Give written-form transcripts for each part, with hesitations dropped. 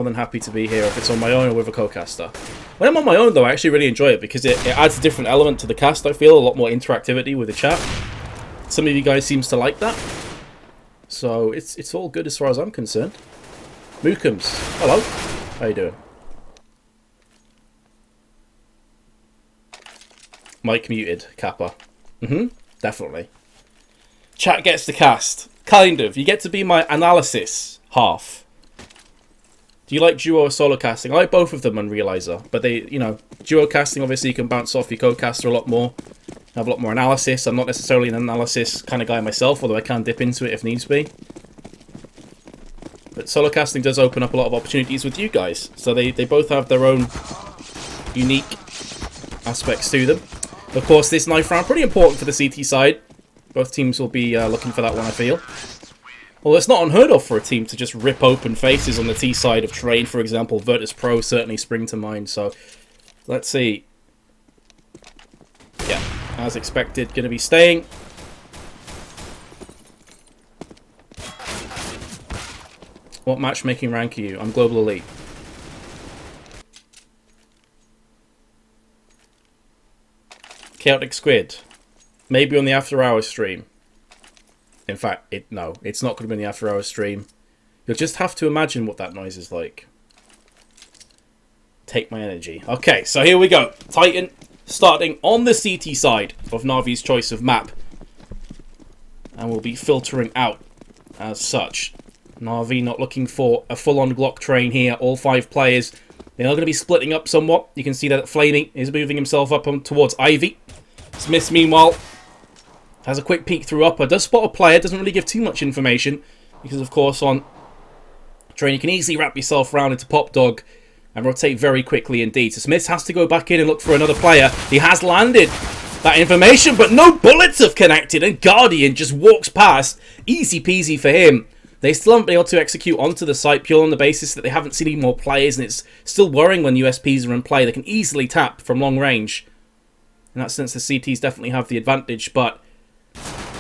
than happy to be here if it's on my own or with a co-caster. When I'm on my own, though, I actually really enjoy it because it adds a different element to the cast, I feel. A lot more interactivity with the chat. Some of you guys seems to like that. So it's all good as far as I'm concerned. Mookums, hello. How you doing? Mic muted, Kappa. Definitely. Chat gets the cast. Kind of. You get to be my analysis half. Do you like duo or solo casting? I like both of them on Realizer. But they, you know, duo casting, obviously, you can bounce off your co-caster a lot more. Have a lot more analysis. I'm not necessarily an analysis kind of guy myself, although I can dip into it if needs be. But solo casting does open up a lot of opportunities with you guys. So they both have their own unique aspects to them. Of course, this knife round, pretty important for the CT side. Both teams will be looking for that one, I feel. Well, it's not unheard of for a team to just rip open faces on the T side of Train, for example. Virtus Pro certainly spring to mind. So, let's see. Yeah, as expected, going to be staying. What matchmaking rank are you? I'm Global Elite. Chaotic Squid. Maybe on the After Hours stream. In fact, no, it's not going to be in the After Hours stream. You'll just have to imagine what that noise is like. Take my energy. Okay, so here we go. Titan starting on the CT side of NaVi's choice of map. And we'll be filtering out as such. NaVi not looking for a full-on Glock train here. All 5 players. They are going to be splitting up somewhat. You can see that flamie is moving himself up towards Ivy. SmithZz, meanwhile, has a quick peek through upper. Does spot a player. Doesn't really give too much information. Because, of course, on Train, you can easily wrap yourself around into Pop Dog and rotate very quickly indeed. So SmithZz has to go back in and look for another player. He has landed that information, but no bullets have connected. And Guardian just walks past. Easy peasy for him. They still haven't been able to execute onto the site purely on the basis that they haven't seen any more players. And it's still worrying when USPs are in play. They can easily tap from long range. In that sense, the CTs definitely have the advantage, but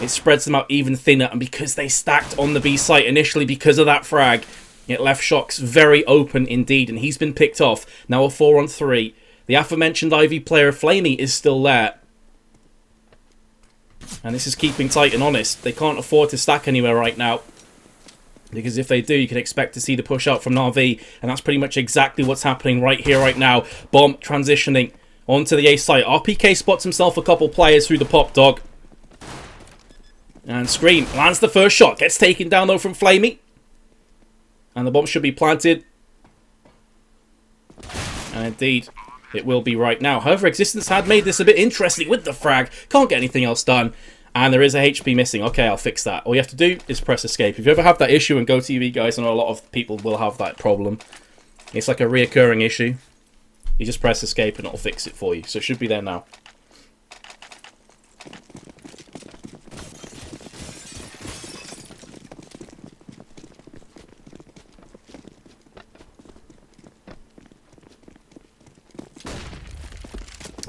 it spreads them out even thinner. And because they stacked on the B site initially because of that frag, it left shox very open indeed. And he's been picked off. Now a 4-on-3. The aforementioned Ivy player, flamie, is still there. And this is keeping Titan honest. They can't afford to stack anywhere right now. Because if they do, you can expect to see the push out from NaVi. And that's pretty much exactly what's happening right here, right now. Bomb transitioning onto the A site. RpK spots himself a couple players through the Pop Dog. And Scream lands the first shot. Gets taken down, though, from flamie. And the bomb should be planted. And indeed, it will be right now. However, Existence had made this a bit interesting with the frag. Can't get anything else done. And there is a HP missing. Okay, I'll fix that. All you have to do is press escape. If you ever have that issue in GoTV, guys, I know a lot of people will have that problem. It's like a reoccurring issue. You just press escape and it'll fix it for you. So it should be there now.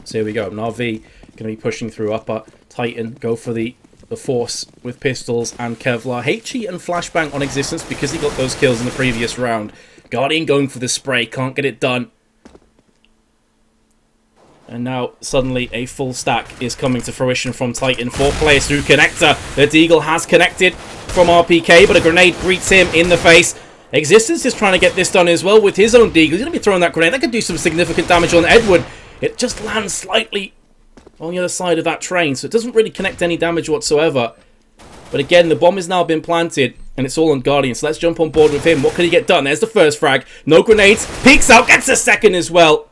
So here we go. NaVi going to be pushing through upper. Titan go for the force with pistols and Kevlar. HE and Flashbang on Existence because he got those kills in the previous round. Guardian going for the spray. Can't get it done. And now, suddenly, a full stack is coming to fruition from Titan. 4 players through connector. The Deagle has connected from RpK, but a grenade greets him in the face. Existence is trying to get this done as well with his own Deagle. He's going to be throwing that grenade. That could do some significant damage on Edward. It just lands slightly on the other side of that train, so it doesn't really connect any damage whatsoever. But again, the bomb has now been planted, and it's all on Guardian, so let's jump on board with him. What can he get done? There's the first frag. No grenades. Peeks out, gets a second as well.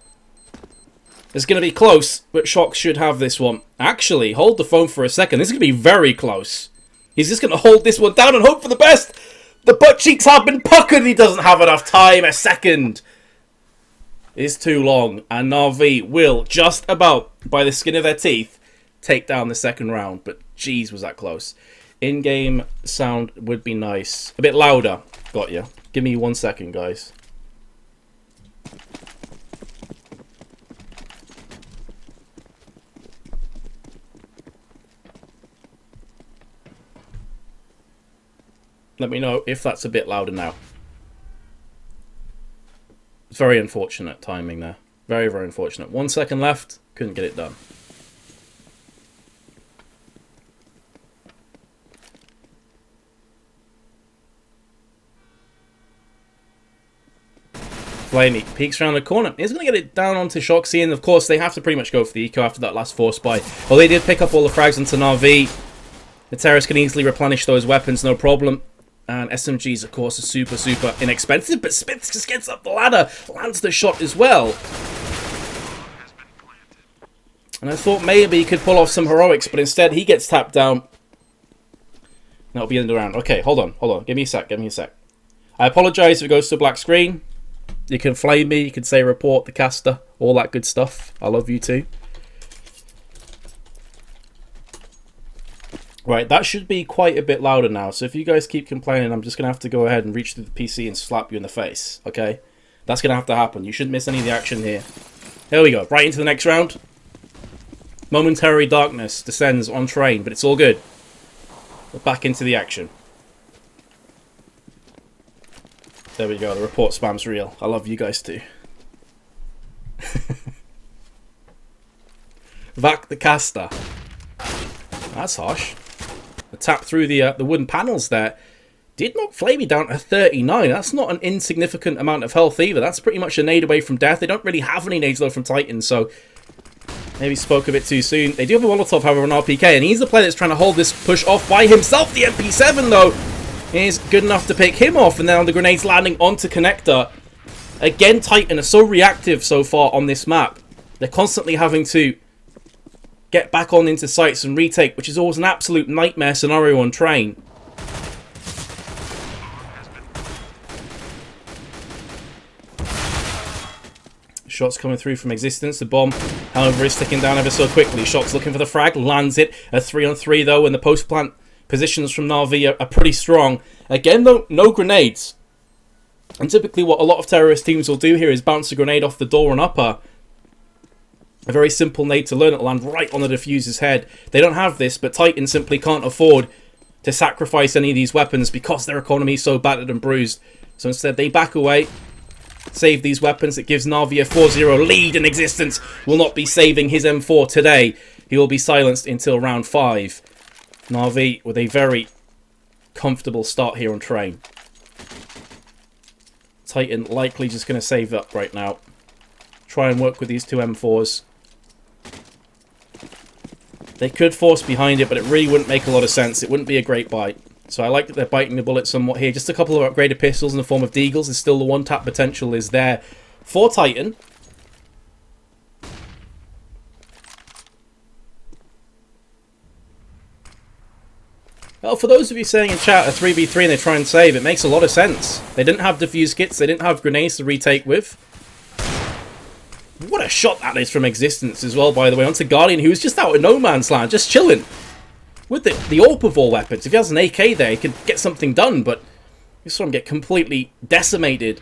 It's going to be close, but shox should have this one. Actually, hold the phone for a second. This is going to be very close. He's just going to hold this one down and hope for the best. The butt cheeks have been puckered. He doesn't have enough time. A second is too long. And NaVi will just about, by the skin of their teeth, take down the second round. But jeez, was that close. In-game sound would be nice. A bit louder. Got you. Give me 1 second, guys. Let me know if that's a bit louder now. Very unfortunate timing there. Very, very unfortunate. 1 second left. Couldn't get it done. flamie peeks around the corner. He's going to get it down onto shoxy, and of course they have to pretty much go for the eco after that last force buy. Well, they did pick up all the frags into NaVi. The terrorists can easily replenish those weapons, no problem. And SMGs, of course, are super, super inexpensive, but SmithZz just gets up the ladder, lands the shot as well. And I thought maybe he could pull off some heroics, but instead he gets tapped down. That'll be in the round. Okay, hold on. Give me a sec. I apologise if it goes to a black screen. You can flame me, you can say report the caster, all that good stuff. I love you too. Right, that should be quite a bit louder now. So if you guys keep complaining, I'm just going to have to go ahead and reach through the PC and slap you in the face. Okay? That's going to have to happen. You shouldn't miss any of the action here. Here we go. Right into the next round. Momentary darkness descends on train, but it's all good. We're back into the action. There we go. The report spam's real. I love you guys too. Vac the caster. That's harsh. The tap through the wooden panels there did knock flamie down to 39. That's not an insignificant amount of health either. That's pretty much a nade away from death. They don't really have any nades though from Titan, so maybe spoke a bit too soon. They do have a Molotov, however, on RPK, and he's the player that's trying to hold this push off by himself. The MP7 though is good enough to pick him off, and now the grenades landing onto connector. Again, Titan are so reactive so far on this map. They're constantly having to get back on into sites and retake, which is always an absolute nightmare scenario on train. Shots coming through from existence. The bomb, however, is sticking down ever so quickly. shox looking for the frag, lands it. A 3-on-3 though, and the post plant positions from NaVi are pretty strong. Again though, no grenades. And typically what a lot of terrorist teams will do here is bounce a grenade off the door and upper. A very simple nade to learn. It'll land right on the diffuser's head. They don't have this, but Titan simply can't afford to sacrifice any of these weapons because their economy is so battered and bruised. So instead they back away, save these weapons. It gives NaVi a 4-0 lead in existence. Will not be saving his M4 today. He will be silenced until round 5. NaVi with a very comfortable start here on train. Titan likely just going to save up right now. Try and work with these two M4s. They could force behind it, but it really wouldn't make a lot of sense. It wouldn't be a great bite. So I like that they're biting the bullet somewhat here. Just a couple of upgraded pistols in the form of deagles. There's still the one-tap potential is there for Titan. Well, for those of you saying in chat a 3v3 and they try and save, it makes a lot of sense. They didn't have defuse kits. They didn't have grenades to retake with. What a shot that is from existence as well, by the way, onto Guardian, who was just out in no man's land, just chilling. With the AWP of all weapons. If he has an AK there, he could get something done, but you saw him get completely decimated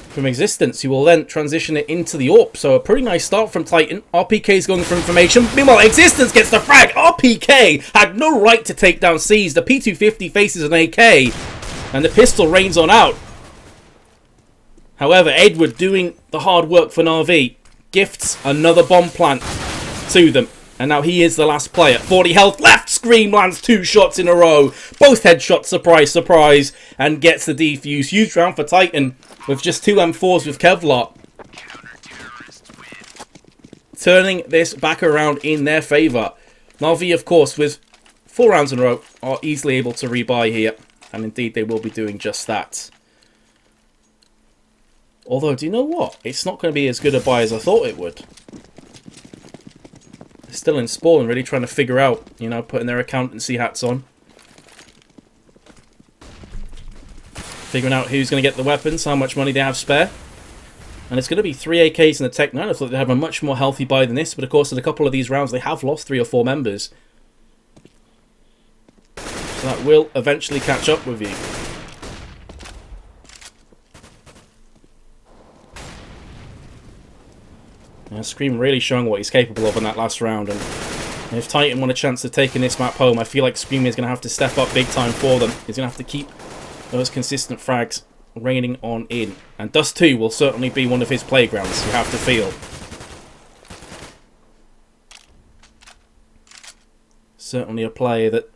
from existence. He will then transition it into the AWP. So a pretty nice start from Titan. RPK is going for information. Meanwhile, existence gets the frag. RPK had no right to take down SmithZz. The P250 faces an AK, and the pistol rains on out. However, Edouard, doing the hard work for NaVi, gifts another bomb plant to them. And now he is the last player. 40 health left. Scream lands 2 shots in a row. Both headshots, surprise, surprise. And gets the defuse. Huge round for Titan with just 2 M4s with Kevlar. Turning this back around in their favour. NaVi, of course, with 4 rounds in a row, are easily able to rebuy here. And indeed, they will be doing just that. Although, do you know what? It's not going to be as good a buy as I thought it would. They're still in spawn, really trying to figure out, you know, putting their accountancy hats on. Figuring out who's going to get the weapons, how much money they have spare. And it's going to be 3 AKs in the Tech 9. I thought they'd have a much more healthy buy than this, but of course in a couple of these rounds they have lost 3 or 4 members. So that will eventually catch up with you. Scream really showing what he's capable of in that last round, and if Titan want a chance of taking this map home, I feel like Scream is going to have to step up big time for them. He's going to have to keep those consistent frags raining on in. And Dust 2 will certainly be one of his playgrounds, you have to feel. Certainly a player that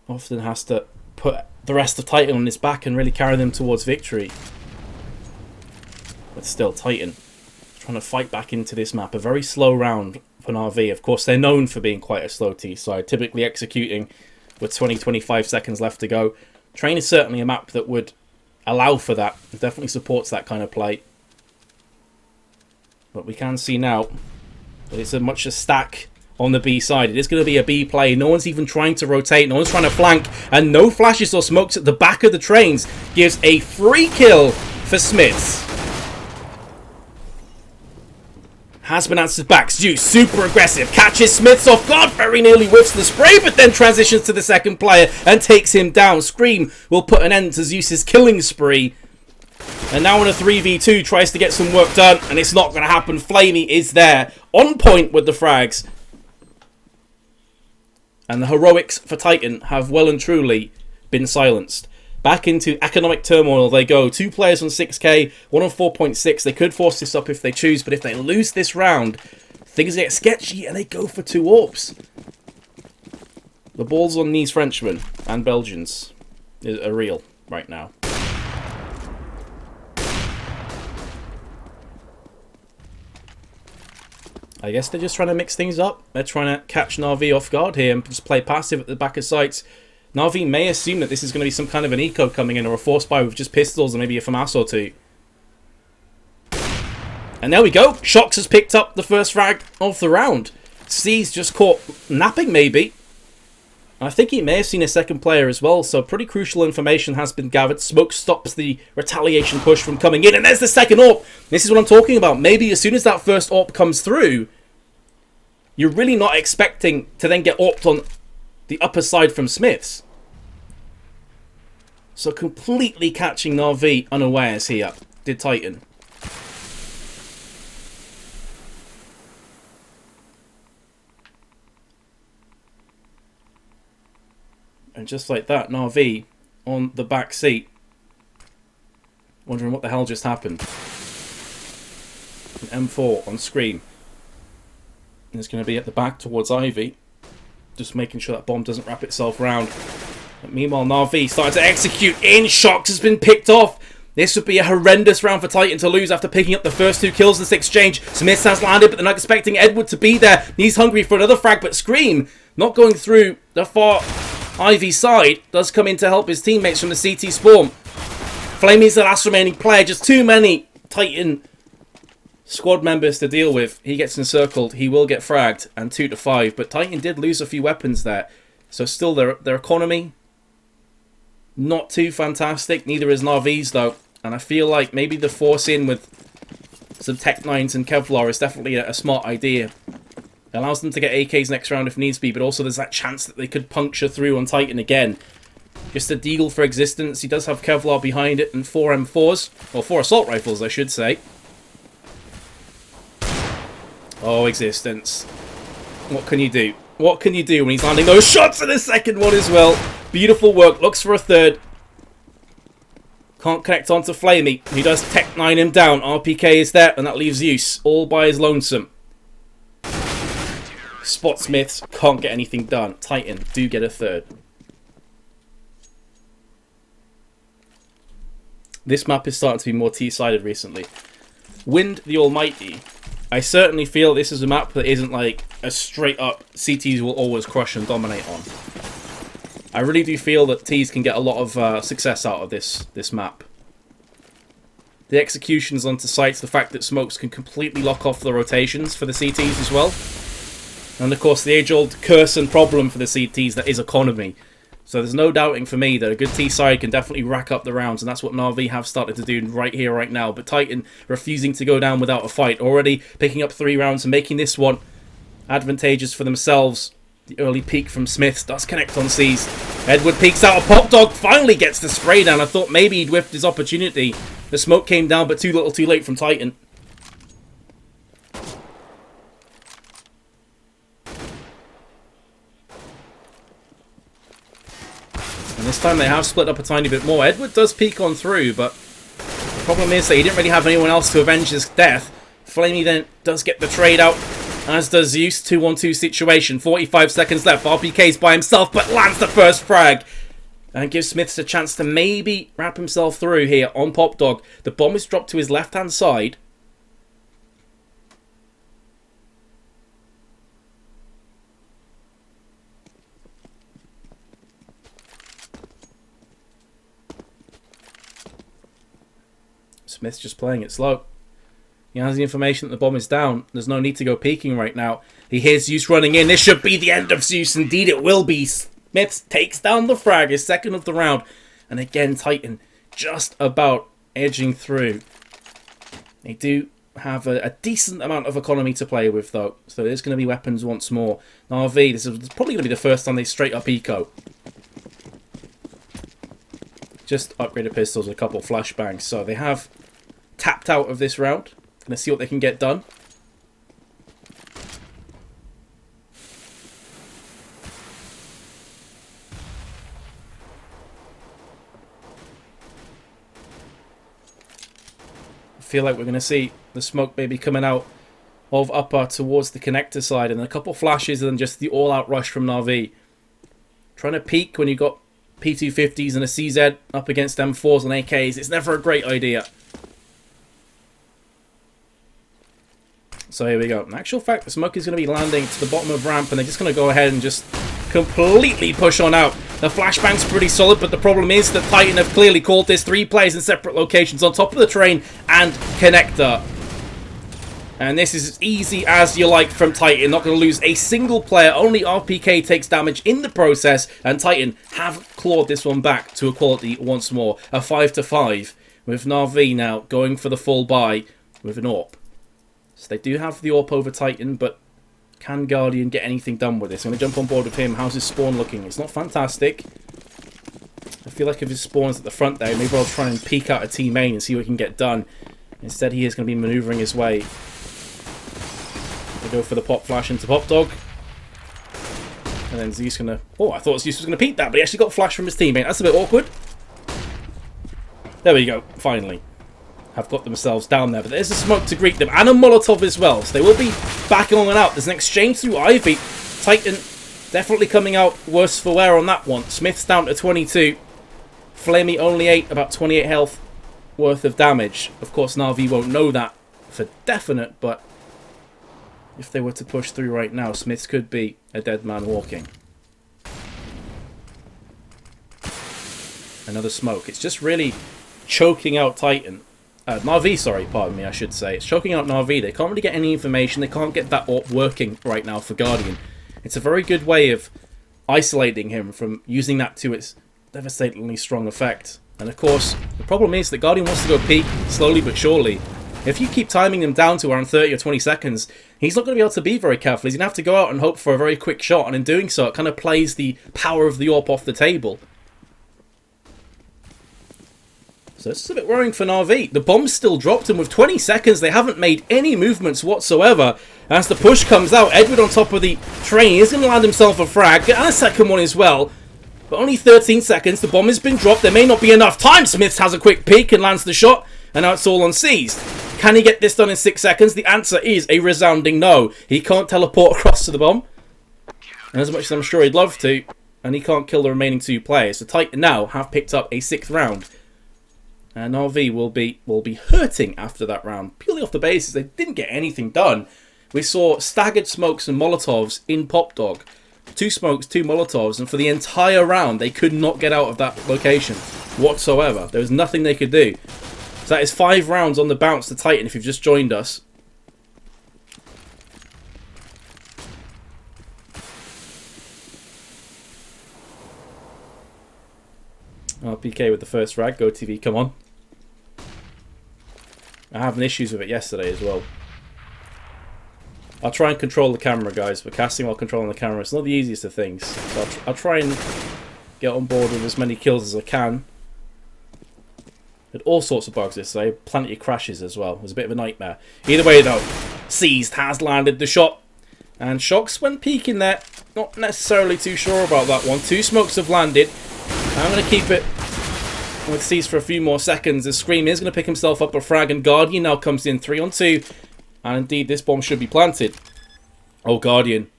often has to put the rest of Titan on his back and really carry them towards victory. But still, Titan trying to fight back into this map. A very slow round for NaVi. Of course, they're known for being quite a slow T side, typically executing with 20-25 seconds left to go. Train is certainly a map that would allow for that. It definitely supports that kind of play. But we can see now that it's much a stack on the B side. It is going to be a B play. No one's even trying to rotate. No one's trying to flank. And no flashes or smokes at the back of the trains gives a free kill for SmithZz. Has been answered back. Zeus, super aggressive. Catches SmithZz off guard. Very nearly whiffs the spray, but then transitions to the second player and takes him down. Scream will put an end to Zeus's killing spree. And now in a 3v2, tries to get some work done, and it's not going to happen. Flamie is there, on point with the frags. And the heroics for Titan have well and truly been silenced. Back into economic turmoil they go. 2 players on 6k, 1 on 4.6. They could force this up if they choose, but if they lose this round, things get sketchy and they go for 2 AWPs. The balls on these Frenchmen and Belgians are real right now. I guess they're just trying to mix things up. They're trying to catch NaVi off guard here and just play passive at the back of sites. NaVi may assume that this is going to be some kind of an eco coming in, or a force buy with just pistols and maybe a FAMAS or 2. And there we go. shox has picked up the first frag of the round. SmithZz just caught napping maybe. I think he may have seen a second player as well, so pretty crucial information has been gathered. Smoke stops the retaliation push from coming in, and there's the second AWP. This is what I'm talking about. Maybe as soon as that first AWP comes through, you're really not expecting to then get AWP'd on the upper side from SmithZz. So completely catching NaVi unawares here, did Titan. And just like that, NaVi on the back seat, wondering what the hell just happened. An M4 on screen. And it's going to be at the back towards Ivy. Just making sure that bomb doesn't wrap itself around. But meanwhile, NaVi started to execute in. shox has been picked off. This would be a horrendous round for Titan to lose after picking up the first 2 kills in this exchange. SmithZz has landed, but they're not expecting Edouard to be there. He's hungry for another frag, but Scream, not going through the far Ivy side, does come in to help his teammates from the CT spawn. Flamie's the last remaining player. Just too many Titan squad members to deal with. He gets encircled. He will get fragged, and 2-5. But Titan did lose a few weapons there. So still, their economy, not too fantastic. Neither is NaVi's, though. And I feel like maybe the force in with some Tech 9s and Kevlar is definitely a smart idea. It allows them to get AKs next round if needs be, but also there's that chance that they could puncture through on Titan again. Just a deagle for existence. He does have Kevlar behind it and 4 M4s. Or 4 assault rifles, I should say. Oh, existence. What can you do? What can you do when he's landing those shots in a second one as well? Beautiful work. Looks for a third. Can't connect onto Flamie. He does Tech 9 him down. RPK is there, and that leaves Zeus all by his lonesome. Spot SmithZz. Can't get anything done. Titan do get a third. This map is starting to be more T-sided recently. Wind the Almighty. I certainly feel this is a map that isn't like a straight up CTs will always crush and dominate on. I really do feel that Ts can get a lot of success out of this map. The executions onto sites, the fact that smokes can completely lock off the rotations for the CTs as well. And of course the age-old curse and problem for the CTs, that is economy. So there's no doubting for me that a good T side can definitely rack up the rounds, and that's what NaVi have started to do right here, right now. But Titan refusing to go down without a fight, already picking up 3 rounds and making this one advantageous for themselves. The early peek from SmithZz does connect on SmithZz. Edouard peeks out, a pop dog, finally gets the spray down. I thought maybe he'd whiffed his opportunity. The smoke came down, but too little too late from Titan. And this time they have split up a tiny bit more. Edouard does peek on through, but Problem is that he didn't really have anyone else to avenge his death. Flamie then does get the trade out, as does Zeus. 2-on-2 situation. 45 seconds left. RpK's by himself, but lands the first frag. And gives SmithZz a chance to maybe wrap himself through here on PopDog. The bomb is dropped to his left-hand side. SmithZz just playing it slow. He has the information that the bomb is down. There's no need to go peeking right now. He hears Zeus running in. This should be the end of Zeus. Indeed, it will be. SmithZz takes down the frag, his second of the round. And again, Titan just about edging through. They do have a decent amount of economy to play with, though. So there's going to be weapons once more. NaVi, this is probably going to be the first time they straight up eco. Just upgraded pistols, a couple flashbangs. So they have tapped out of this round. Going to see what they can get done. I feel like we're going to see the smoke maybe coming out of upper towards the connector side, and a couple flashes and then just the all-out rush from NaVi. Trying to peek when you've got P250s and a CZ up against M4s and AKs, it's never a great idea. So here we go. In actual fact, the smoke is going to be landing to the bottom of ramp, and they're just going to go ahead and just completely push on out. The flashbang's pretty solid, but the problem is that Titan have clearly called this. 3 players in separate locations on top of the train and connector. And this is as easy as you like from Titan. Not going to lose a single player. Only RpK takes damage in the process, and Titan have clawed this one back to equality once more. A 5-5 with NaVi now going for the full buy with an AWP. So they do have the AWP over Titan, but can Guardian get anything done with this? I'm going to jump on board with him. How's his spawn looking? It's not fantastic. I feel like if his spawn's at the front there, maybe I'll try and peek out a team main and see what he can get done. Instead, he is going to be manoeuvring his way. They go for the pop flash into PopDog. And then Zeus going to... Oh, I thought Zeus was going to peek that, but he actually got flash from his teammate. That's a bit awkward. There we go, finally. Have got themselves down there, but there's a smoke to greet them and a Molotov as well, so they will be backing on and out. There's an exchange through Ivy. Titan definitely coming out worse for wear on that one. SmithZz down to 22, Flamie only 8, about 28 health worth of damage. Of course NaVi won't know that for definite, but if they were to push through right now, SmithZz could be a dead man walking. Another smoke. It's just really choking out Titan. NaVi, sorry, pardon me, I should say. It's choking out NaVi. They can't really get any information. They can't get that AWP working right now for Guardian. It's a very good way of isolating him from using that to its devastatingly strong effect. And of course, the problem is that Guardian wants to go peak slowly but surely. If you keep timing him down to around 30 or 20 seconds, he's not going to be able to be very careful. He's going to have to go out and hope for a very quick shot. And in doing so, it kind of plays the power of the AWP off the table. So this is a bit worrying for NaVi. The bomb's still dropped, and with 20 seconds, they haven't made any movements whatsoever. As the push comes out, Edouard on top of the train is going to land himself a frag, and a second one as well. But only 13 seconds, the bomb has been dropped. There may not be enough time. SmithZz has a quick peek and lands the shot, and now it's all on seized. Can he get this done in 6 seconds? The answer is a resounding no. He can't teleport across to the bomb, and as much as I'm sure he'd love to, and he can't kill the remaining 2 players. So Titan now have picked up a 6th round. And NaVi will be hurting after that round, purely off the basis they didn't get anything done. We saw staggered smokes and Molotovs in PopDog. 2 smokes, 2 Molotovs, and for the entire round they could not get out of that location whatsoever. There was nothing they could do. So that is 5 rounds on the bounce to Titan if you've just joined us. RpK with the first frag. Go TV, come on. I'm having issues with it yesterday as well. I'll try and control the camera, guys, but casting while controlling the camera is not the easiest of things. So I'll try and get on board with as many kills as I can. Had all sorts of bugs yesterday, plenty of crashes as well. It was a bit of a nightmare. Either way though, SmithZz has landed the shot. And shox, when peeking there, not necessarily too sure about that one. 2 smokes have landed. I'm going to keep it with C's for a few more seconds. The Scream is going to pick himself up a frag, and Guardian now comes in 3-on-2. And indeed, this bomb should be planted. Oh, Guardian.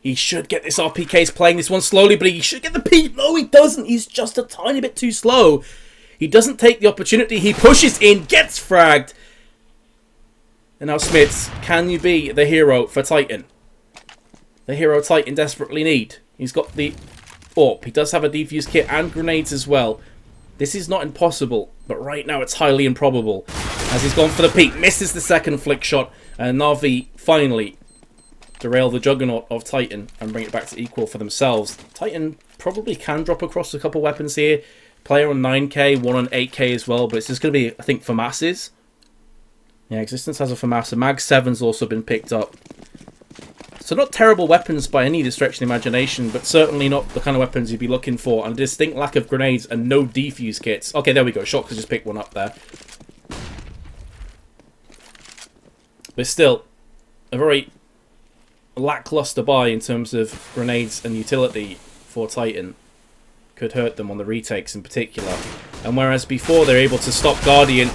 He should get this RPK. He's playing this one slowly, but he should get the peak. No, he doesn't. He's just a tiny bit too slow. He doesn't take the opportunity. He pushes in, gets fragged. And now SmithZz, can you be the hero for Titan? The hero Titan desperately need. He's got the AWP. He does have a defuse kit and grenades as well. This is not impossible, but right now it's highly improbable. As he's gone for the peak, misses the second flick shot, and NaVi finally derail the juggernaut of Titan and bring it back to equal for themselves. Titan probably can drop across a couple weapons here. Player on 9k, one on 8k as well, but it's just going to be, I think, FAMAS's. Yeah, Existence has a FAMAS. A Mag 7's also been picked up. So not terrible weapons by any stretch of the imagination, but certainly not the kind of weapons you'd be looking for. And a distinct lack of grenades and no defuse kits. Okay, there we go. shox has just picked one up there. But still, a very lackluster buy in terms of grenades and utility for Titan. Could hurt them on the retakes in particular. And whereas before they're able to stop Guardian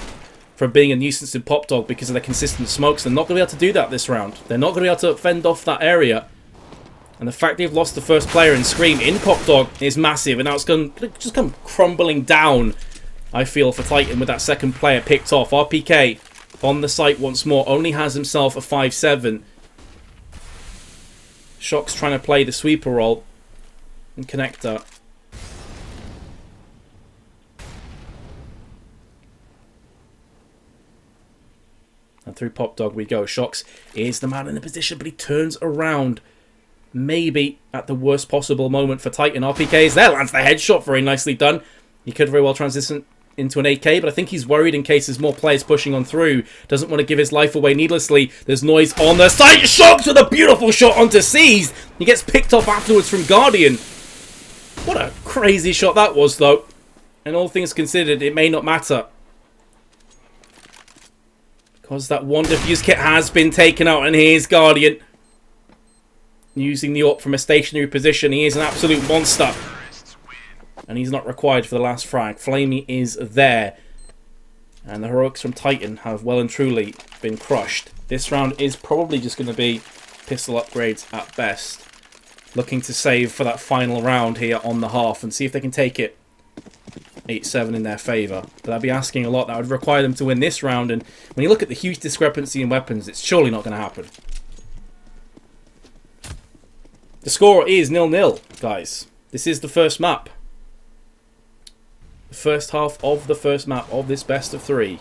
from being a nuisance in Pop Dog because of their consistent smokes, they're not going to be able to do that this round. They're not going to be able to fend off that area. And the fact they've lost the first player in Scream in Pop Dog is massive. And now it's going to just come crumbling down, I feel, for Titan with that second player picked off. RPK on the site once more. Only has himself a 5-7. shox trying to play the sweeper role and connector. And through Pop Dog we go. shox is the man in the position, but he turns around. Maybe at the worst possible moment for Titan. RPK is there, lands the headshot, very nicely done. He could very well transition into an AK, but I think he's worried in case there's more players pushing on through. Doesn't want to give his life away needlessly. There's noise on the site. shox with a beautiful shot onto SmithZz. He gets picked off afterwards from Guardian. What a crazy shot that was, though. And all things considered, it may not matter, because that one defuse kit has been taken out, and here's Guardian using the AWP from a stationary position. He is an absolute monster, and he's not required for the last frag. Flamie is there, and the heroics from Titan have well and truly been crushed. This round is probably just going to be pistol upgrades at best, looking to save for that final round here on the half and see if they can take it 8-7 in their favour. But that'd be asking a lot. That would require them to win this round, and when you look at the huge discrepancy in weapons, it's surely not going to happen. The score is 0-0, guys. This is the first map. The first half of the first map of this best of 3.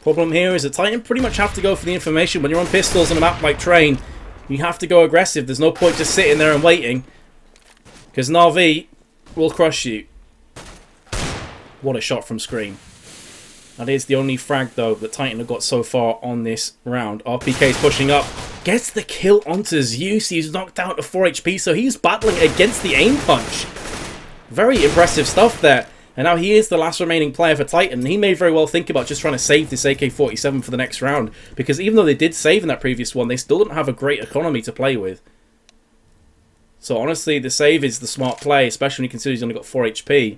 Problem here is that Titan pretty much have to go for the information. When you're on pistols on a map like Train, you have to go aggressive. There's no point just sitting there and waiting, because NaVi will crush you. What a shot from Scream. That is the only frag, though, that Titan have got so far on this round. RPK's pushing up. Gets the kill onto Zeus. He's knocked down to 4 HP, so he's battling against the aim punch. Very impressive stuff there. And now he is the last remaining player for Titan. He may very well think about just trying to save this AK-47 for the next round, because even though they did save in that previous one, they still don't have a great economy to play with. So honestly, the save is the smart play, especially when you consider he's only got 4 HP.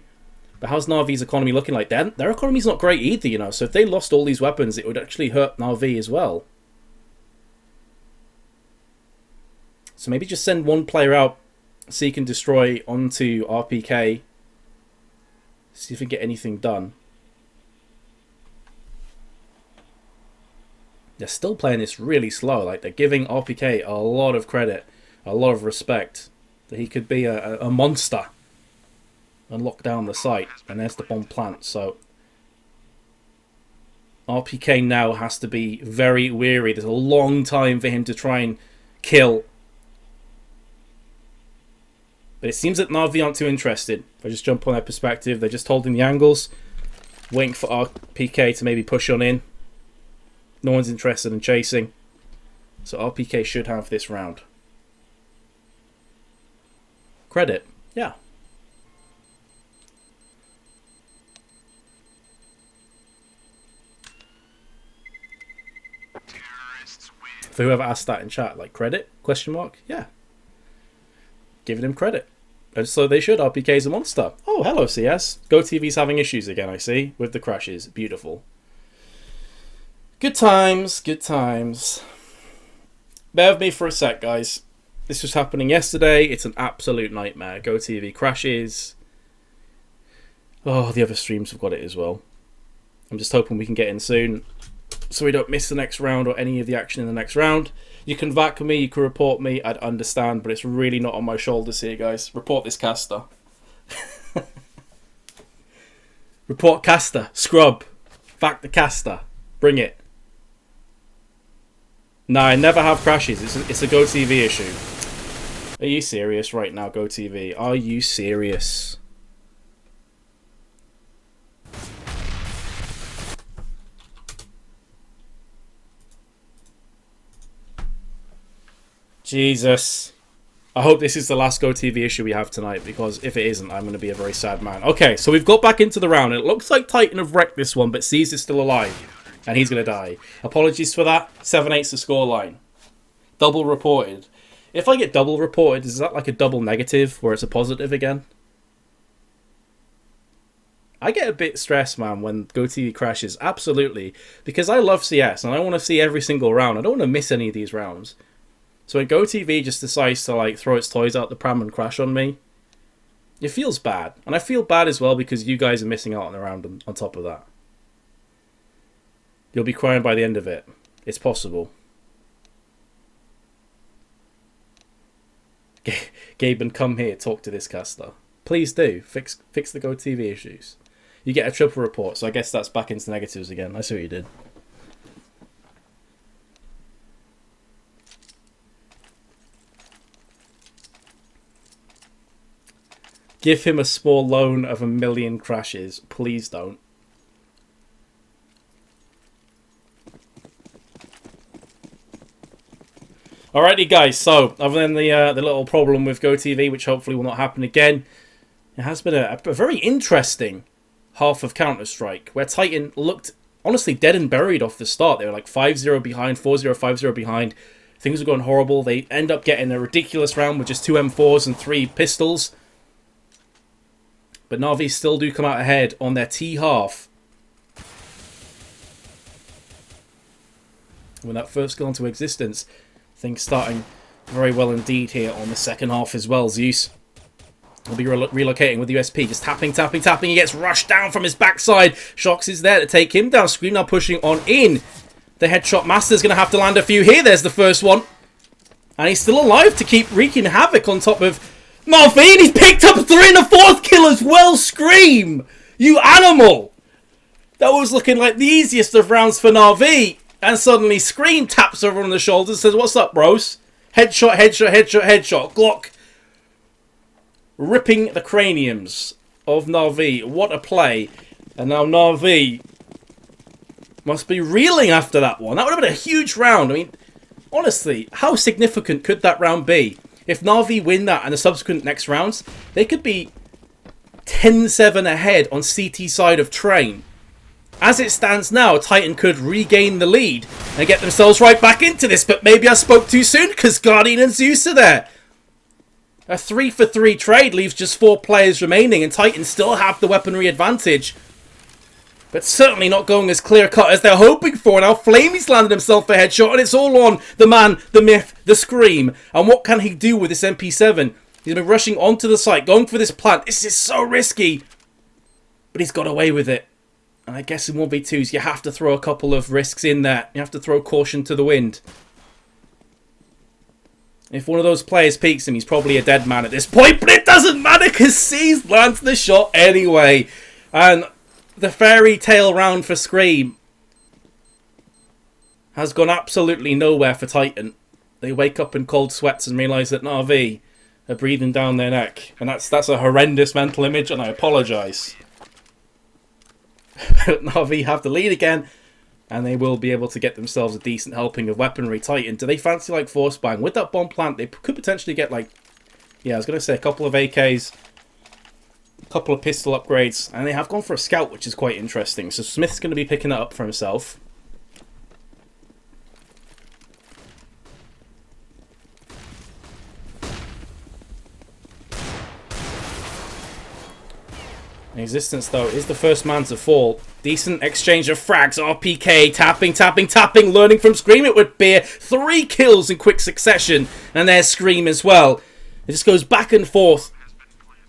But how's NaVi's economy looking like? Their economy's not great either, you know. So if they lost all these weapons, it would actually hurt NaVi as well. So maybe just send one player out, seek and destroy onto RPK. See if we can get anything done. They're still playing this really slow. Like, they're giving RPK a lot of credit, a lot of respect, that he could be a monster and lock down the site. And there's the bomb plant. So RPK now has to be very wary. There's a long time for him to try and kill. But it seems that NaVi aren't too interested. If I just jump on their perspective, they're just holding the angles, waiting for RPK to maybe push on in. No one's interested in chasing. So RPK should have this round. Credit. Yeah. For whoever asked that in chat, like, credit? Question mark? Yeah. Giving him credit. And so they should. RPK's a monster. Oh, hello, CS. GoTV's having issues again, I see, with the crashes. Beautiful. Good times, good times. Bear with me for a sec, guys. This was happening yesterday. It's an absolute nightmare. GoTV crashes. Oh, the other streams have got it as well. I'm just hoping we can get in soon so we don't miss the next round or any of the action in the next round. You can vac me, you can report me, I'd understand, but it's really not on my shoulders here, guys. Report this caster. Report caster. Scrub. Vac the caster. Bring it. No, I never have crashes. It's a GoTV issue. Are you serious right now, GoTV? Are you serious? Jesus. I hope this is the last GoTV issue we have tonight, because if it isn't, I'm going to be a very sad man. Okay, so we've got back into the round. It looks like Titan have wrecked this one, but SmithZz is still alive, and he's going to die. Apologies for that. 7-8's the scoreline. Double reported. If I get double reported, is that like a double negative, where it's a positive again? I get a bit stressed, man, when GoTV crashes. Absolutely. Because I love CS, and I want to see every single round. I don't want to miss any of these rounds. So when GoTV just decides to like throw its toys out the pram and crash on me, it feels bad. And I feel bad as well because you guys are missing out on the round on top of that. You'll be crying by the end of it. It's possible. Gaben, come here, talk to this caster. Please do. Fix the GoTV issues. You get a triple report, so I guess that's back into negatives again. I see what you did. Give him a small loan of 1 million crashes. Please don't. Alrighty, guys. So, other than the little problem with GoTV, which hopefully will not happen again, it has been a very interesting half of Counter-Strike, where Titan looked honestly dead and buried off the start. They were like 5-0 behind, 4-0, 5-0 behind. Things were going horrible. They end up getting a ridiculous round with just 2 M4s and 3 pistols. But NaVi still do come out ahead on their T half. When that first got into existence, things starting very well indeed here on the second half as well. Zeus will be relocating with USP, just tapping. He gets rushed down from his backside. shox is there to take him down. Scream now pushing on in. The headshot master's going to have to land a few here. There's the first one. And he's still alive to keep wreaking havoc on top of NaVi. He's picked up 3 and a 4th kill as well. Scream, you animal. That was looking like the easiest of rounds for NaVi. And suddenly Scream taps over on the shoulders and says, what's up, bros? Headshot. Glock ripping the craniums of NaVi. What a play. And now NaVi must be reeling after that one. That would have been a huge round. I mean, honestly, how significant could that round be? If NaVi win that and the subsequent next rounds, they could be 10-7 ahead on CT side of train. As it stands now, Titan could regain the lead and get themselves right back into this, but maybe I spoke too soon because Guardian and Zeus are there. A 3-for-3 trade leaves just 4 players remaining and Titan still have the weaponry advantage. But certainly not going as clear-cut as they're hoping for. Now flamie's landed himself a headshot and it's all on the man, the myth, the Scream. And what can he do with this MP7? He's been rushing onto the site, going for this plant. This is so risky. But he's got away with it. And I guess in 1v2s, you have to throw a couple of risks in there. You have to throw caution to the wind. If one of those players peeks him, he's probably a dead man at this point. But it doesn't matter because SmithZz lands the shot anyway. And the fairy tale round for Scream has gone absolutely nowhere for Titan. They wake up in cold sweats and realise that NaVi are breathing down their neck. And that's a horrendous mental image, and I apologise. But NaVi have the lead again, and they will be able to get themselves a decent helping of weaponry. Titan, do they fancy like force buying? With that bomb plant, they could potentially get like, yeah, I was going to say a couple of AKs, a couple of pistol upgrades, and they have gone for a scout, which is quite interesting. So SmithZz going to be picking that up for himself. In existence, though, is the first man to fall. Decent exchange of frags. RPK tapping, tapping, tapping. Learning from Scream it with Beer. 3 kills in quick succession. And there's Scream as well. It just goes back and forth.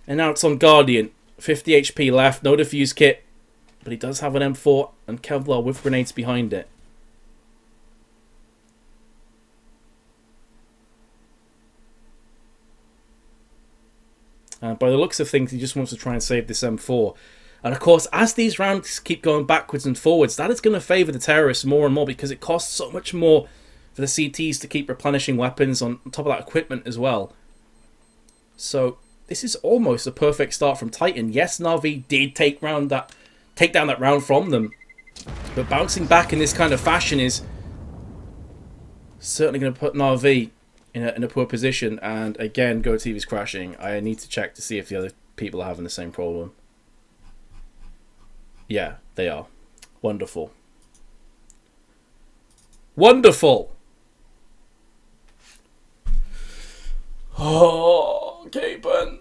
And now it's on Guardian. 50 HP left. No defuse kit. But he does have an M4 and Kevlar with grenades behind it. By the looks of things, he just wants to try and save this M4. And of course, as these rounds keep going backwards and forwards, that is going to favour the terrorists more and more because it costs so much more for the CTs to keep replenishing weapons on top of that equipment as well. So this is almost a perfect start from Titan. Yes, NaVi did take down that round from them. But bouncing back in this kind of fashion is certainly going to put NaVi in a poor position, and again, GoTV's crashing. I need to check to see if the other people are having the same problem. Yeah, they are. Wonderful. Wonderful! Oh, Kévin.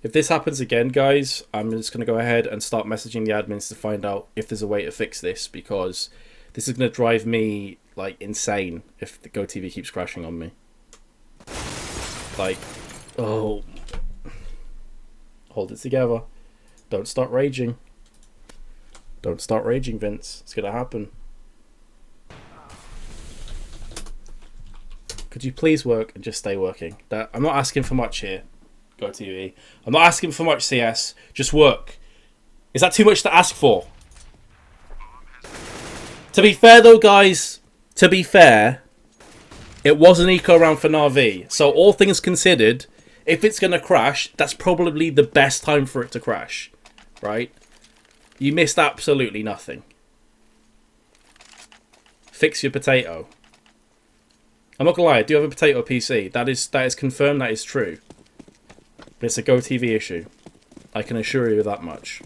If this happens again, guys, I'm just going to go ahead and start messaging the admins to find out if there's a way to fix this, because this is going to drive me, like, insane if the GoTV keeps crashing on me. Like, oh. Hold it together. Don't start raging. Don't start raging, Vince. It's going to happen. Could you please work and just stay working? I'm not asking for much here, GoTV. I'm not asking for much, CS. Just work. Is that too much to ask for? To be fair, though, guys, to be fair, it was an eco round for NaVi. So, all things considered, if it's going to crash, that's probably the best time for it to crash. Right? You missed absolutely nothing. Fix your potato. I'm not going to lie, I do have a potato PC. That is confirmed, that is true. But it's a GoTV issue. I can assure you that much.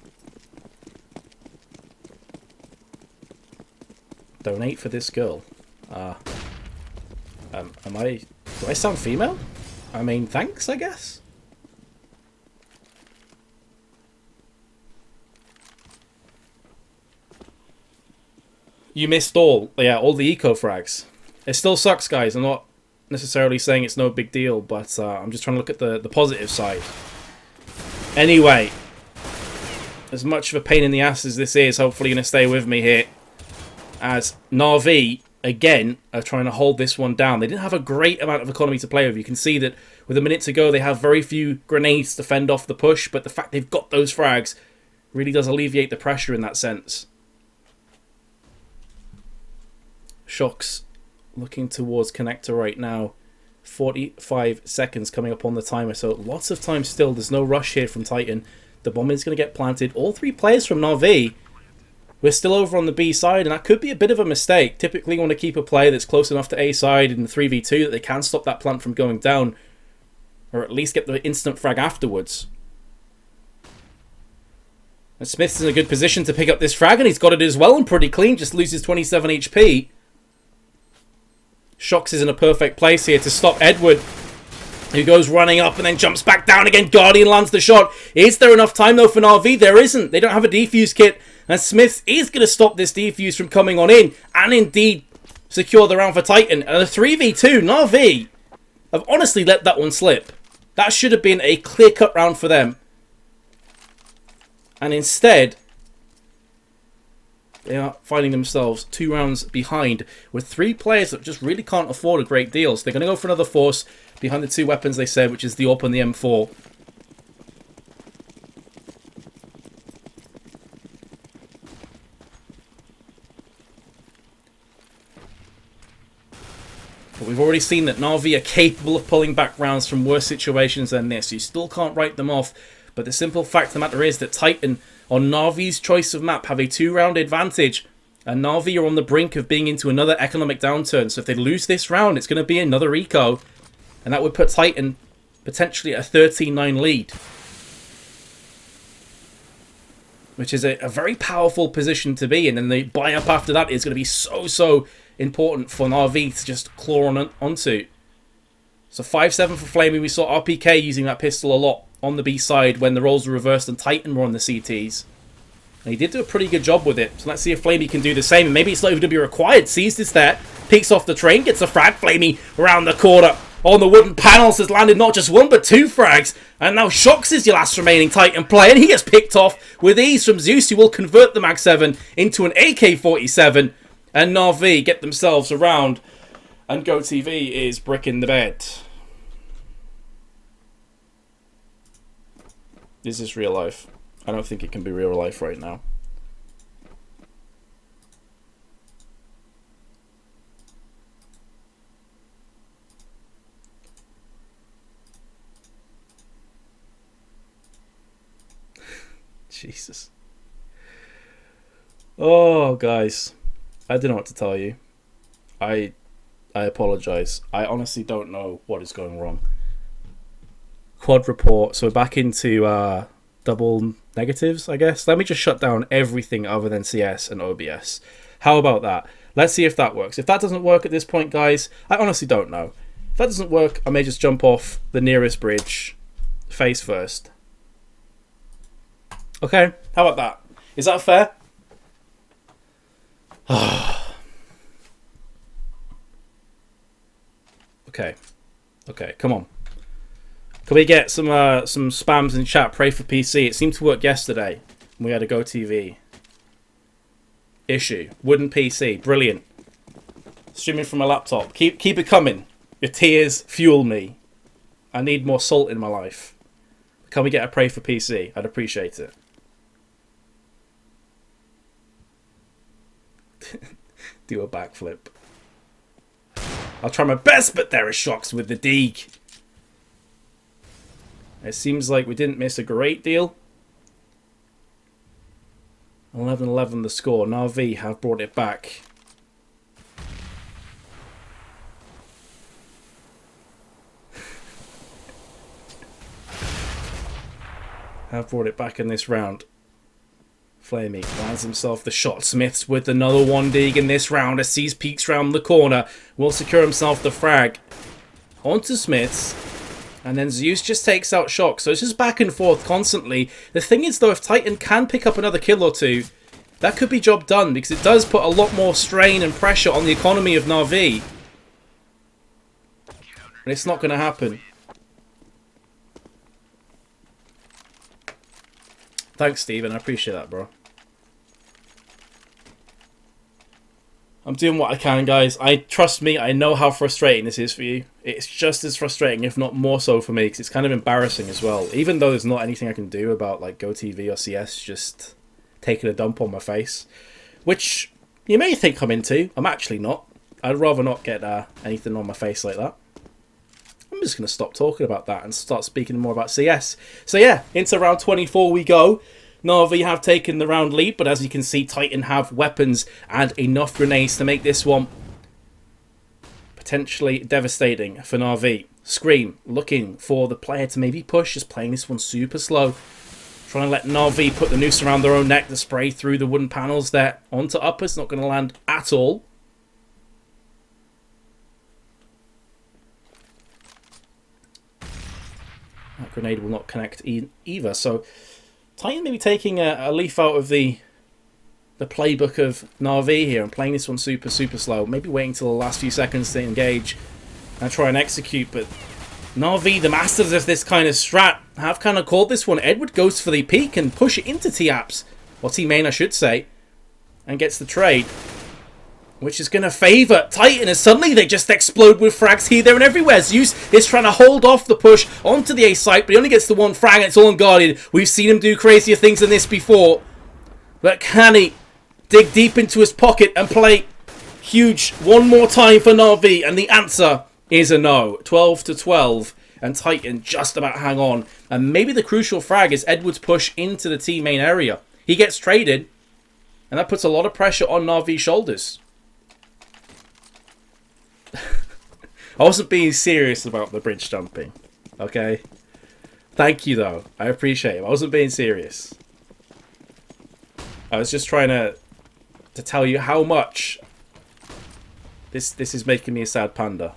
Donate for this girl. Do I sound female? I mean, thanks, I guess. You missed all the eco frags. It still sucks, guys. I'm not necessarily saying it's no big deal, but I'm just trying to look at the positive side. Anyway, as much of a pain in the ass as this is, hopefully you're going to stay with me here. As NaVi, again, are trying to hold this one down. They didn't have a great amount of economy to play with. You can see that with a minute to go, they have very few grenades to fend off the push, but the fact they've got those frags really does alleviate the pressure in that sense. shox looking towards connector right now. 45 seconds coming up on the timer, so lots of time still. There's no rush here from Titan. The bomb is going to get planted. All 3 players from NaVi, we're still over on the B side, and that could be a bit of a mistake. Typically you want to keep a player that's close enough to A side in the 3v2 that they can stop that plant from going down, or at least get the instant frag afterwards. And SmithZz in a good position to pick up this frag, and he's got it as well, and pretty clean, just loses 27 HP. shox is in a perfect place here to stop Edouard, who goes running up and then jumps back down again. Guardian lands the shot. Is there enough time though for NaVi? There isn't. They don't have a defuse kit, and SmithZz is going to stop this defuse from coming on in, and indeed secure the round for Titan. And a 3v2, NaVi have honestly let that one slip. That should have been a clear-cut round for them. And instead, they are finding themselves 2 rounds behind with 3 players that just really can't afford a great deal. So they're going to go for another force behind the 2 weapons they said, which is the AWP and the M4. But we've already seen that NaVi are capable of pulling back rounds from worse situations than this. You still can't write them off. But the simple fact of the matter is that Titan, on NaVi's choice of map, have a 2-round advantage. And NaVi are on the brink of being into another economic downturn. So if they lose this round, it's going to be another eco. And that would put Titan potentially at a 13-9 lead. Which is a very powerful position to be in. And the buy-up after that is going to be so important for NaVi to just claw onto. So 5-7 for flamie. We saw RPK using that pistol a lot on the B side when the roles were reversed and Titan were on the CTs. And he did do a pretty good job with it. So let's see if flamie can do the same. And maybe it's not even going to be required. Sees this there. Peeks off the train. Gets a frag. flamie around the corner. On the wooden panels has landed not just one but two frags. And now shox is your last remaining Titan player. And he gets picked off with ease from Zeus, who will convert the Mag 7 into an AK-47. And NaVi get themselves around. And GoTV is bricking the bed. This is real life. I don't think it can be real life right now. Jesus. Oh, guys. I don't know what to tell you. I apologize. I honestly don't know what is going wrong. Quad report. So we're back into double negatives, I guess. Let me just shut down everything other than CS and OBS. How about that? Let's see if that works. If that doesn't work at this point, guys, I honestly don't know. If that doesn't work, I may just jump off the nearest bridge face first. Okay, how about that? Is that fair? Okay, come on. Can we get some spams in chat? Pray for PC. It seemed to work yesterday. We had a GoTV issue. Wooden PC. Brilliant. Streaming from a laptop. Keep it coming. Your tears fuel me. I need more salt in my life. Can we get a pray for PC? I'd appreciate it. Do a backflip. I'll try my best, but there is shox with the Deeg. It seems like we didn't miss a great deal. 11-11 the score. NaVi have brought it back. Have brought it back in this round. flamie lands himself the shot. SmithZz with another 1 dig in this round as Sees peeks round the corner. Will secure himself the frag. Onto SmithZz. And then Zeus just takes out shox. So it's just back and forth constantly. The thing is, though, if Titan can pick up another kill or two, that could be job done, because it does put a lot more strain and pressure on the economy of NaVi. And it's not going to happen. Thanks, Steven. I appreciate that, bro. I'm doing what I can, guys. Trust me, I know how frustrating this is for you. It's just as frustrating, if not more so for me, because it's kind of embarrassing as well. Even though there's not anything I can do about like GoTV or CS just taking a dump on my face. Which you may think I'm into. I'm actually not. I'd rather not get anything on my face like that. I'm just going to stop talking about that and start speaking more about CS. So yeah, into round 24 we go. NaVi have taken the round lead, but as you can see, Titan have weapons and enough grenades to make this one potentially devastating for NaVi. Scream looking for the player to maybe push, just playing this one super slow. Trying to let NaVi put the noose around their own neck to spray through the wooden panels there. Onto uppers, not going to land at all. That grenade will not connect either, so Titan may be taking a leaf out of the playbook of NaVi here and playing this one super slow. Maybe waiting till the last few seconds to engage and try and execute, but NaVi, the masters of this kind of strat, have kind of called this one. Edouard goes for the peek and push it into T-Apps, or T-Main I should say, and gets the trade, which is going to favour Titan as suddenly they just explode with frags here, there and everywhere. Zeus is trying to hold off the push onto the A site, but he only gets the one frag and it's all unguarded. We've seen him do crazier things than this before. But can he dig deep into his pocket and play huge one more time for NaVi? And the answer is a no. 12-12. And Titan just about hang on. And maybe the crucial frag is Edouard's push into the T-Main area. He gets traded, and that puts a lot of pressure on NaVi's shoulders. I wasn't being serious about the bridge jumping, okay? Thank you, though. I appreciate it. I wasn't being serious. I was just trying to tell you how much this is making me a sad panda.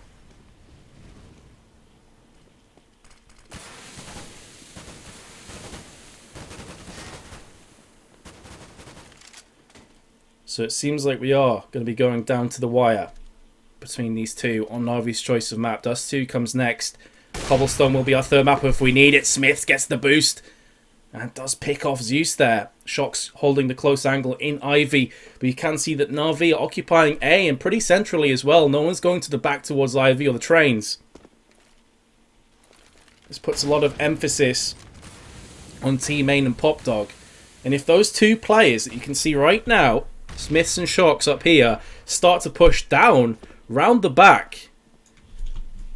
So it seems like we are going to be going down to the wire between these two on NaVi's choice of map. Dust 2 comes next. Cobblestone will be our third map if we need it. SmithZz gets the boost and does pick off Zeus there. shox holding the close angle in Ivy. But you can see that NaVi are occupying A and pretty centrally as well. No one's going to the back towards Ivy or the trains. This puts a lot of emphasis on T-Main and Popdog. And if those two players that you can see right now, SmithZz and shox up here, start to push down round the back,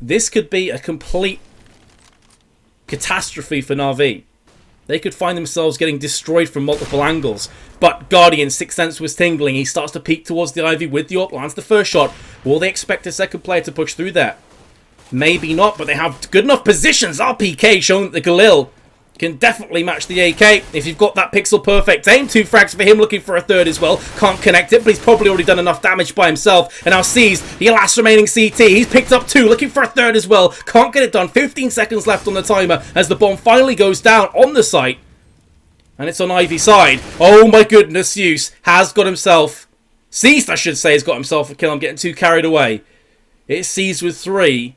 this could be a complete catastrophe for NaVi. They could find themselves getting destroyed from multiple angles. But Guardian's sixth sense was tingling. He starts to peek towards the Ivy with the AWP, lands the first shot. Will they expect a second player to push through there? Maybe not, but they have good enough positions. RpK showing that the Galil can definitely match the AK if you've got that pixel perfect aim. 2 frags for him, looking for a third as well. Can't connect it, but he's probably already done enough damage by himself. And now sees the last remaining CT. He's picked up 2, looking for a third as well. Can't get it done. 15 seconds left on the timer as the bomb finally goes down on the site. And it's on Ivy's side. Oh my goodness, Zeus has got himself... SmithZz, I should say, has got himself a kill. I'm getting too carried away. It's SmithZz with 3.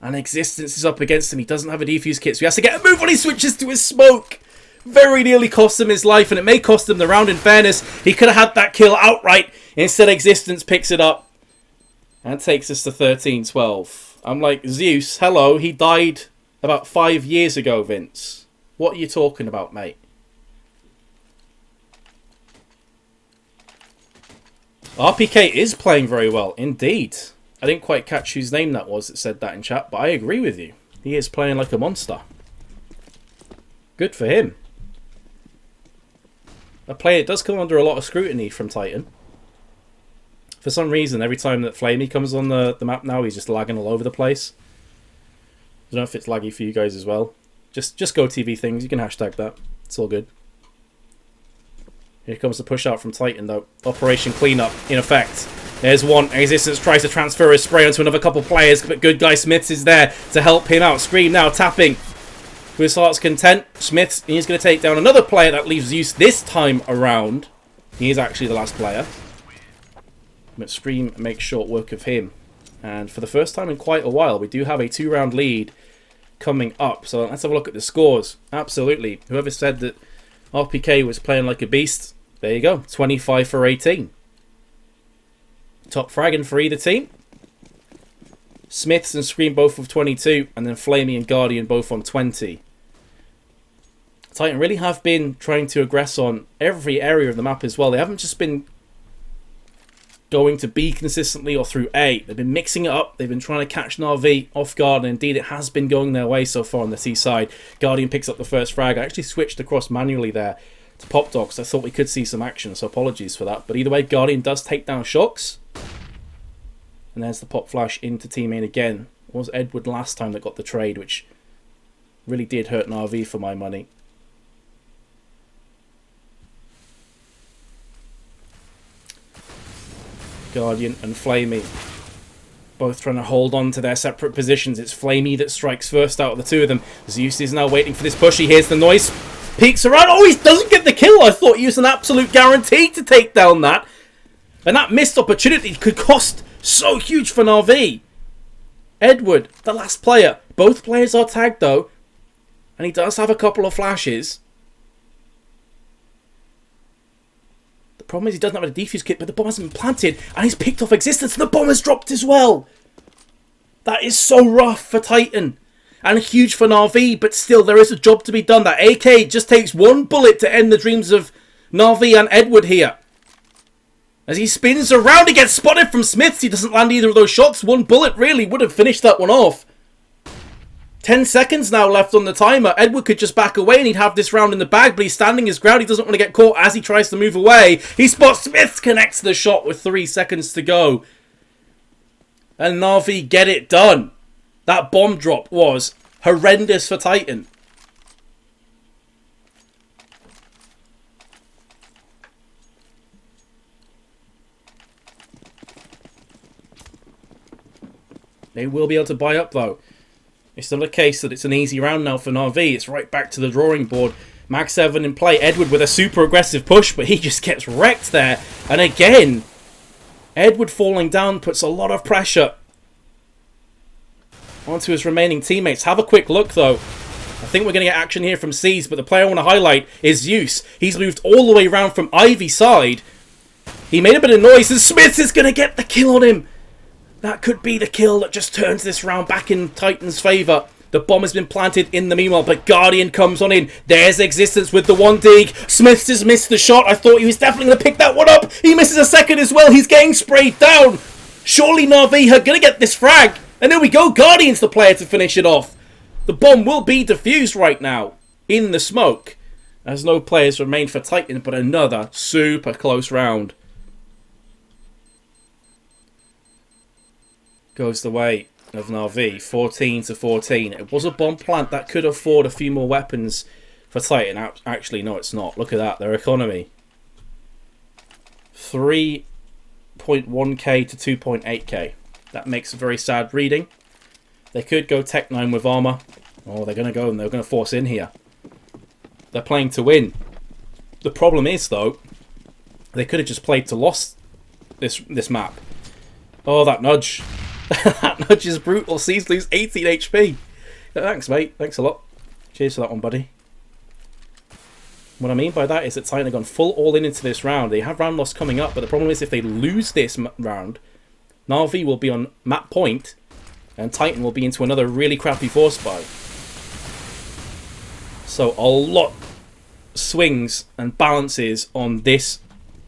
And Existence is up against him. He doesn't have a defuse kit, so he has to get a move when he switches to his smoke. Very nearly cost him his life, and it may cost him the round. In fairness, he could have had that kill outright. Instead, Existence picks it up and takes us to 13-12. I'm like, Zeus, hello, he died about 5 years ago, Vince. What are you talking about, mate? RpK is playing very well, indeed. I didn't quite catch whose name that was that said that in chat, but I agree with you. He is playing like a monster. Good for him. A player that does come under a lot of scrutiny from Titan. For some reason, every time that flamie comes on the map now, he's just lagging all over the place. I don't know if it's laggy for you guys as well. Just go TV things, you can hashtag that. It's all good. Here comes the push out from Titan though. Operation Cleanup, in effect. There's one. Existence tries to transfer his spray onto another couple players, but good guy SmithZz is there to help him out. Scream now tapping to his heart's content. SmithZz, he's going to take down another player that leaves Zeus this time around. He is actually the last player. But Scream makes short work of him. And for the first time in quite a while, we do have a 2-round lead coming up. So let's have a look at the scores. Absolutely. Whoever said that RpK was playing like a beast, there you go. 25 for 18. Top fragging for either team. SmithZz and Scream both with 22, and then flamie and Guardian both on 20. Titan really have been trying to aggress on every area of the map as well. They haven't just been going to B consistently or through A. They've been mixing it up. They've been trying to catch NaVi off guard, and indeed it has been going their way so far on the C side. Guardian picks up the first frag. I actually switched across manually there to Popdog because I thought we could see some action, so apologies for that. But either way, Guardian does take down shox. And there's the pop flash into T-Main again. It was Edward last time that got the trade, which really did hurt NaVi for my money. Guardian and flamie both trying to hold on to their separate positions. It's flamie that strikes first out of the two of them. Zeus is now waiting for this push. He hears the noise, peeks around. Oh, he doesn't get the kill. I thought he was an absolute guarantee to take down that. And that missed opportunity could cost so huge for NaVi. Edward, the last player. Both players are tagged though. And he does have a couple of flashes. The problem is he doesn't have a defuse kit, but the bomb hasn't been planted. And he's picked off Existence and the bomb has dropped as well. That is so rough for Titan. And huge for NaVi, but still there is a job to be done. That AK just takes one bullet to end the dreams of NaVi and Edward here. As he spins around, he gets spotted from SmithZz. He doesn't land either of those shots. One bullet really would have finished that one off. 10 seconds now left on the timer. Edward could just back away and he'd have this round in the bag, but he's standing his ground. He doesn't want to get caught as he tries to move away. He spots SmithZz, connects the shot with 3 seconds to go. And NaVi get it done. That bomb drop was horrendous for Titan. They will be able to buy up though. It's not a case that it's an easy round now for NaVi. It's right back to the drawing board. Mag 7 in play. Edward with a super aggressive push, but he just gets wrecked there. And again, Edward falling down puts a lot of pressure onto his remaining teammates. Have a quick look, though. I think we're going to get action here from SmithZz, but the player I want to highlight is Zeus. He's moved all the way around from Ivy's side. He made a bit of noise, and SmithZz is going to get the kill on him. That could be the kill that just turns this round back in Titan's favour. The bomb has been planted in the meanwhile, but Guardian comes on in. There's Existence with the 1 dig. SmithZz has missed the shot. I thought he was definitely going to pick that one up. He misses a second as well. He's getting sprayed down. Surely NaVi are going to get this frag. And there we go. Guardian's the player to finish it off. The bomb will be defused right now in the smoke, as no players remain for Titan, but another super close round goes the way of NaVi, 14-14. It was a bomb plant that could afford a few more weapons for Titan. Actually, no, it's not. Look at that, their economy. 3.1k to 2.8k. That makes a very sad reading. They could go Tech 9 with armor. Oh, they're going to go and they're going to force in here. They're playing to win. The problem is, though, they could have just played to lost this map. Oh, that nudge. That nudge is brutal. Sees lose 18 HP. Thanks, mate. Thanks a lot. Cheers for that one, buddy. What I mean by that is that Titan have gone full all-in into this round. They have round loss coming up, but the problem is if they lose this round, NaVi will be on map point, and Titan will be into another really crappy force buy. So a lot swings and balances on this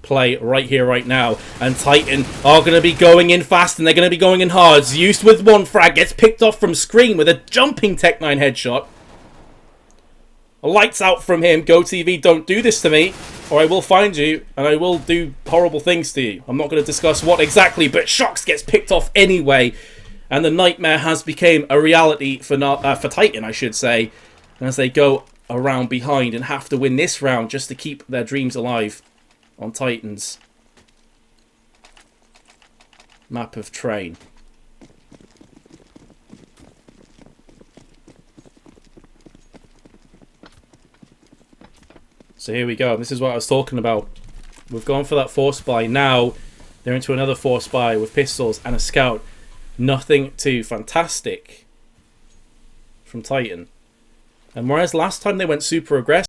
play right here, right now. And Titan are going to be going in fast, and they're going to be going in hard. Zeus with 1 frag gets picked off from screen with a jumping Tech 9 headshot. Lights out from him. GoTV, don't do this to me, or I will find you, and I will do horrible things to you. I'm not going to discuss what exactly, but shox gets picked off anyway. And the nightmare has become a reality for Titan, I should say. And as they go around behind and have to win this round just to keep their dreams alive on Titan's map of Train. So here we go. This is what I was talking about. We've gone for that force buy. Now they're into another force buy with pistols and a scout. Nothing too fantastic from Titan. And whereas last time they went super aggressive,